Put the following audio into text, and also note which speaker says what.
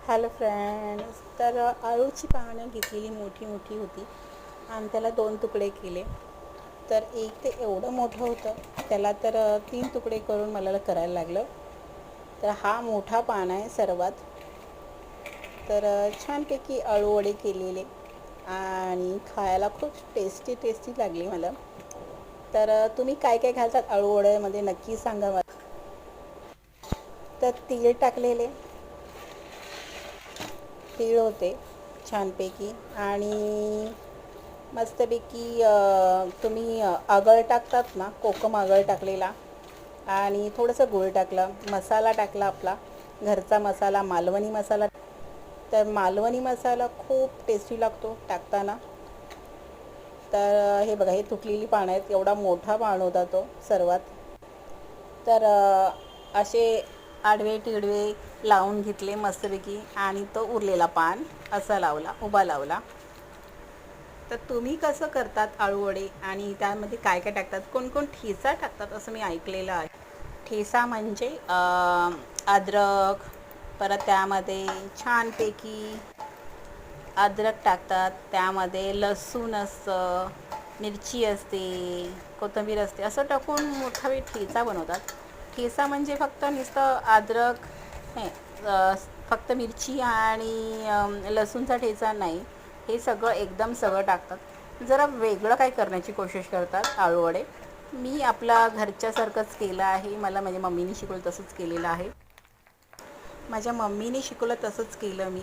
Speaker 1: Hello friends, तर आळूची पानं घेतलेली मोठी मोठी होती आणि त्याला दोन तुकडे केले. तर एक ते एवढं मोठं होतं, त्याला तर 3 तुकडे करून मला करायला लागलं. तर हा मोठा पान आहे सर्वात. तर छानपैकी आळूवडे केलेले आणि खायला खूप टेस्टी टेस्टी लागली मला. तर तुम्ही काय काय घालतात आळूवड्यामध्ये नक्की सांगा मला. तर तीळ टाकलेले, तीळ होते छानपैकी. आणि मस्तपैकी तुम्ही आगळ टाकतात ना, कोकम आगळ टाकलेला आणि थोडंसं गूळ टाकलं, मसाला टाकला आपला घरचा मसाला, मालवणी मसाला. तर मालवणी मसाला खूप टेस्टी लागतो टाकताना. तर हे बघा, हे तुटलेली पानं आहेत, एवढा मोठा पान होता तो सर्वात. तर असे आडवे तिडवे लावून घेतले मस्तपैकी आणि तो उरलेला पान असा लावला, उभा लावला. तर तुम्ही कसं करतात आळूवडे आणि त्यामध्ये काय काय टाकतात? कोण कोण ठेचा टाकतात असं मी ऐकलेलं आहे. ठेचा म्हणजे अद्रक, परत त्यामध्ये छानपैकी अद्रक टाकतात, त्यामध्ये लसूण असतं, मिरची असते, कोथिंबीर असते, असं टाकून मोठा ठेचा बनवतात. ठेचा म्हणजे फक्त नुसतं अद्रक हे फक्त मिरची आणि लसूणचा ठेचा नाही, हे सगळं एकदम सगळं टाकतात. जरा वेगळं काय करण्याची कोशिश करतात आळूवडे. मी आपला घरच्यासारखंच केलं आहे, मला माझ्या मम्मीने शिकवलं तसंच केलेलं आहे. माझ्या मम्मीने शिकवलं तसंच केलं मी.